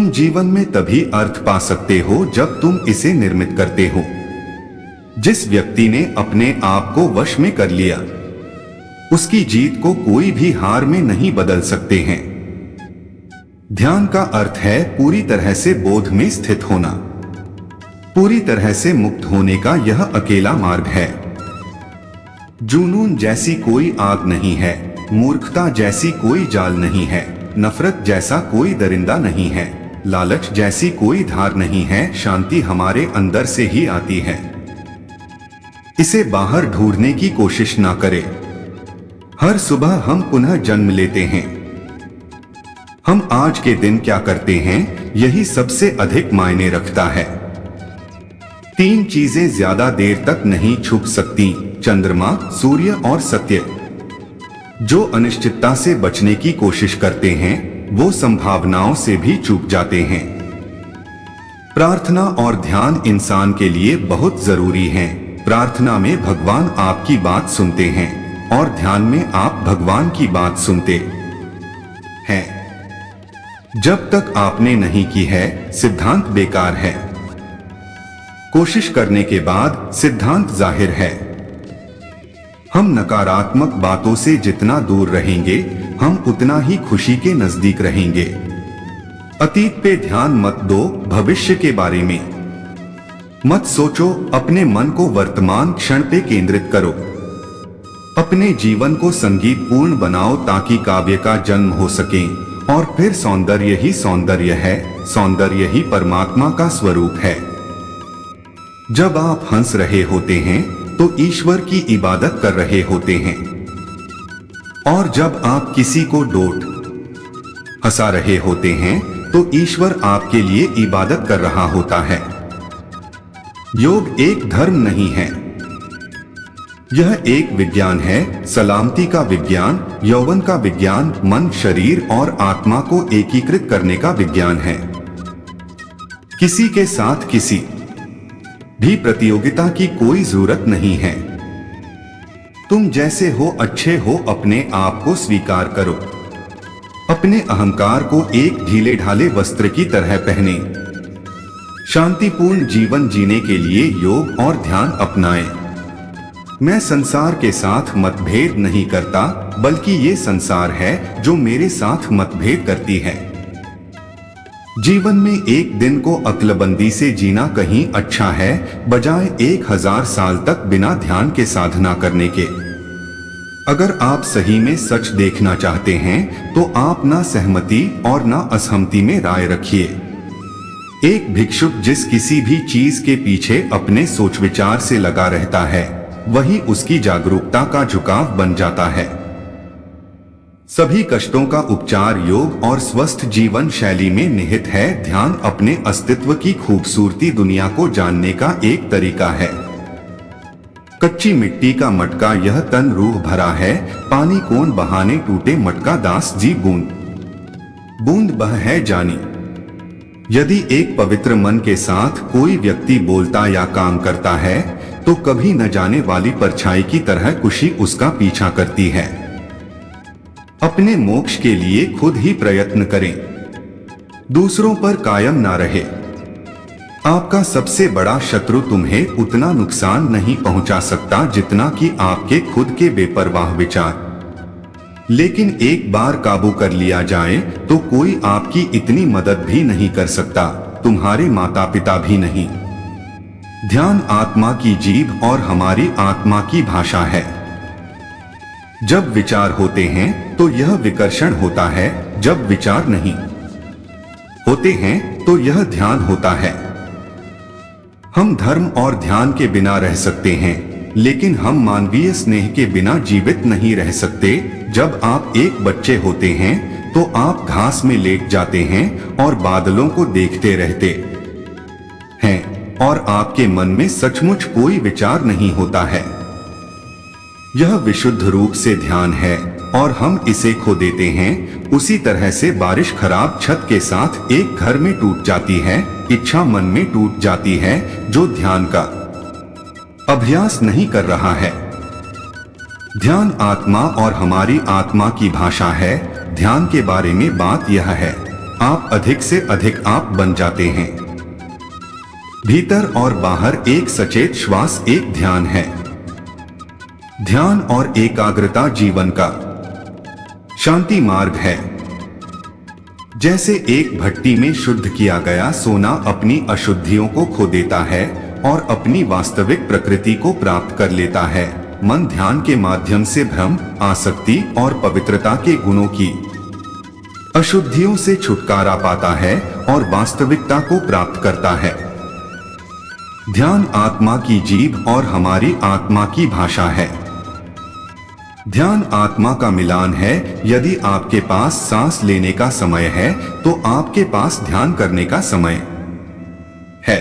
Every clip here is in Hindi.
तुम जीवन में तभी अर्थ पा सकते हो जब तुम इसे निर्मित करते हो। जिस व्यक्ति ने अपने आप को वश में कर लिया, उसकी जीत को कोई भी हार में नहीं बदल सकते हैं। ध्यान का अर्थ है पूरी तरह से बोध में स्थित होना। पूरी तरह से मुक्त होने का यह अकेला मार्ग है। जुनून जैसी कोई आग नहीं है, मूर्खता जैसी कोई जाल नहीं है, नफरत जैसा कोई दरिंदा नहीं है, लालच जैसी कोई धार नहीं है। शांति हमारे अंदर से ही आती है। इसे बाहर ढूंढने की कोशिश ना करें। हर सुबह हम पुनः जन्म लेते हैं। हम आज के दिन क्या करते हैं, यही सबसे अधिक मायने रखता है। 3 चीजें ज्यादा देर तक नहीं छुप सकती, चंद्रमा, सूर्य और सत्य। जो अनिश्चितता से बचने की कोशिश करते हैं, वो संभावनाओं से भी चूक जाते हैं। प्रार्थना और ध्यान इंसान के लिए बहुत जरूरी हैं। प्रार्थना में भगवान आपकी बात सुनते हैं और ध्यान में आप भगवान की बात सुनते हैं। जब तक आपने नहीं की है, सिद्धांत बेकार है। कोशिश करने के बाद सिद्धांत जाहिर है। हम नकारात्मक बातों से जितना दूर रहेंगे, हम उतना ही खुशी के नजदीक रहेंगे। अतीत पे ध्यान मत दो, भविष्य के बारे में मत सोचो। अपने मन को वर्तमान क्षण पे केंद्रित करो। अपने जीवन को संगीतपूर्ण बनाओ ताकि काव्य का जन्म हो सके। और फिर सौंदर्य ही सौंदर्य है, सौंदर्य ही परमात्मा का स्वरूप है। जब आप हंस रहे होते हैं तो ईश्वर की इबादत कर रहे होते हैं, और जब आप किसी को डांट हंसा रहे होते हैं तो ईश्वर आपके लिए इबादत कर रहा होता है। योग एक धर्म नहीं है, यह एक विज्ञान है। सलामती का विज्ञान, यौवन का विज्ञान, मन, शरीर और आत्मा को एकीकृत करने का विज्ञान है। किसी के साथ किसी भी प्रतियोगिता की कोई जरूरत नहीं है। तुम जैसे हो अच्छे हो, अपने आप को स्वीकार करो। अपने अहंकार को एक ढीले ढाले वस्त्र की तरह पहने। शांतिपूर्ण जीवन जीने के लिए योग और ध्यान अपनाएं। मैं संसार के साथ मतभेद नहीं करता, बल्कि ये संसार है जो मेरे साथ मतभेद करती है। जीवन में एक दिन को अक्लबंदी से जीना कहीं अच्छा है, बजाय 1000 साल तक बिना ध्यान के साधना करने के। अगर आप सही में सच देखना चाहते हैं तो आप ना सहमति और ना असहमति में राय रखिए। एक भिक्षुक जिस किसी भी चीज के पीछे अपने सोच विचार से लगा रहता है, वही उसकी जागरूकता का झुकाव बन जाता है। सभी कष्टों का उपचार योग और स्वस्थ जीवन शैली में निहित है। ध्यान अपने अस्तित्व की खूबसूरती दुनिया को जानने का एक तरीका है। कच्ची मिट्टी का मटका यह तन रूह भरा है, पानी कौन बहाने टूटे मटका, दास जी बूंद बूंद बह है जानी। यदि एक पवित्र मन के साथ कोई व्यक्ति बोलता या काम करता है तो कभी न जाने वाली परछाई की तरह खुशी उसका पीछा करती है। अपने मोक्ष के लिए खुद ही प्रयत्न करें, दूसरों पर कायम ना रहे। आपका सबसे बड़ा शत्रु तुम्हें उतना नुकसान नहीं पहुंचा सकता जितना कि आपके खुद के बेपरवाह विचार। लेकिन एक बार काबू कर लिया जाए तो कोई आपकी इतनी मदद भी नहीं कर सकता, तुम्हारे माता पिता भी नहीं। ध्यान आत्मा की जीभ और हमारी आत्मा की भाषा है। जब विचार होते हैं तो यह विकर्षण होता है, जब विचार नहीं होते हैं तो यह ध्यान होता है। हम धर्म और ध्यान के बिना रह सकते हैं, लेकिन हम मानवीय स्नेह के बिना जीवित नहीं रह सकते। जब आप एक बच्चे होते हैं तो आप घास में लेट जाते हैं और बादलों को देखते रहते हैं, और आपके मन में सचमुच कोई विचार नहीं होता है। यह विशुद्ध रूप से ध्यान है और हम इसे खो देते हैं। उसी तरह से बारिश खराब छत के साथ एक घर में टूट जाती है, इच्छा मन में टूट जाती है जो ध्यान का अभ्यास नहीं कर रहा है। ध्यान आत्मा और हमारी आत्मा की भाषा है। ध्यान के बारे में बात यह है आप अधिक से अधिक आप बन जाते हैं। भीतर और बाहर एक सचेत श्वास एक ध्यान है। ध्यान और एकाग्रता जीवन का शांति मार्ग है। जैसे एक भट्टी में शुद्ध किया गया सोना अपनी अशुद्धियों को खो देता है और अपनी वास्तविक प्रकृति को प्राप्त कर लेता है, मन ध्यान के माध्यम से भ्रम, आसक्ति और पवित्रता के गुणों की अशुद्धियों से छुटकारा पाता है और वास्तविकता को प्राप्त करता है। ध्यान आत्मा की जीभ और हमारी आत्मा की भाषा है। ध्यान आत्मा का मिलान है। यदि आपके पास सांस लेने का समय है तो आपके पास ध्यान करने का समय है।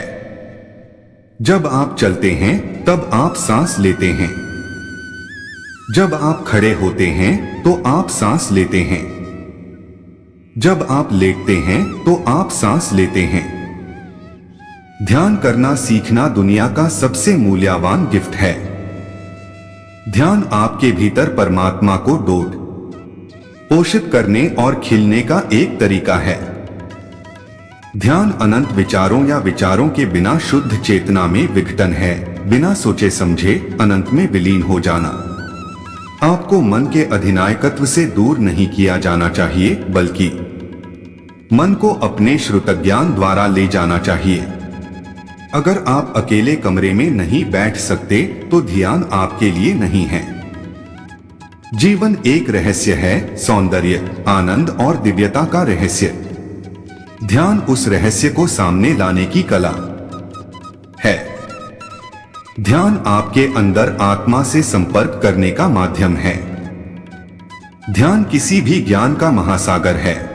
जब आप चलते हैं तब आप सांस लेते हैं। जब आप खड़े होते हैं तो आप सांस लेते हैं। जब आप लेटते हैं तो आप सांस लेते हैं। ध्यान करना सीखना दुनिया का सबसे मूल्यवान गिफ्ट है। ध्यान आपके भीतर परमात्मा को पोषित करने और खिलने का एक तरीका है। ध्यान अनंत विचारों या विचारों के बिना शुद्ध चेतना में विघटन है, बिना सोचे समझे अनंत में विलीन हो जाना। आपको मन के अधिनायकत्व से दूर नहीं किया जाना चाहिए, बल्कि मन को अपने श्रुतज्ञान द्वारा ले जाना चाहिए। अगर आप अकेले कमरे में नहीं बैठ सकते तो ध्यान आपके लिए नहीं है। जीवन एक रहस्य है, सौंदर्य, आनंद और दिव्यता का रहस्य। ध्यान उस रहस्य को सामने लाने की कला है। ध्यान आपके अंदर आत्मा से संपर्क करने का माध्यम है। ध्यान किसी भी ज्ञान का महासागर है।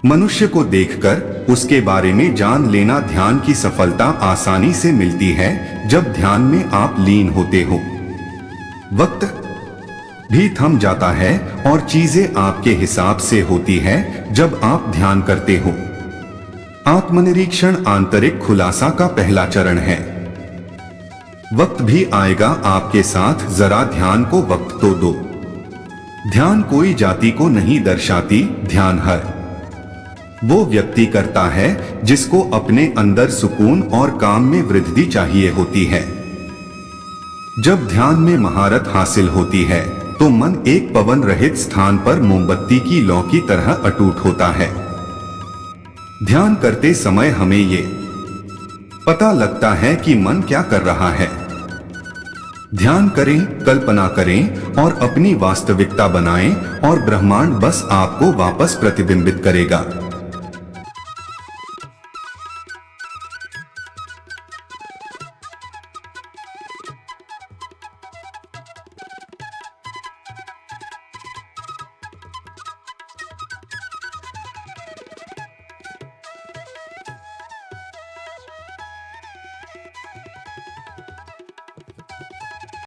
मनुष्य को देखकर उसके बारे में जान लेना ध्यान की सफलता आसानी से मिलती है। जब ध्यान में आप लीन होते हो, वक्त भी थम जाता है और चीजें आपके हिसाब से होती है। जब आप ध्यान करते हो, आत्मनिरीक्षण आंतरिक खुलासा का पहला चरण है। वक्त भी आएगा आपके साथ, जरा ध्यान को वक्त तो दो। ध्यान कोई जाति को नहीं दर्शाती, ध्यान हर वो व्यक्ति करता है जिसको अपने अंदर सुकून और काम में वृद्धि चाहिए होती है। जब ध्यान में महारत हासिल होती है तो मन एक पवन रहित स्थान पर मोमबत्ती की लौ की तरह अटूट होता है। ध्यान करते समय हमें ये पता लगता है कि मन क्या कर रहा है। ध्यान करें, कल्पना करें और अपनी वास्तविकता बनाएं और ब्रह्मांड बस आपको वापस प्रतिबिंबित करेगा।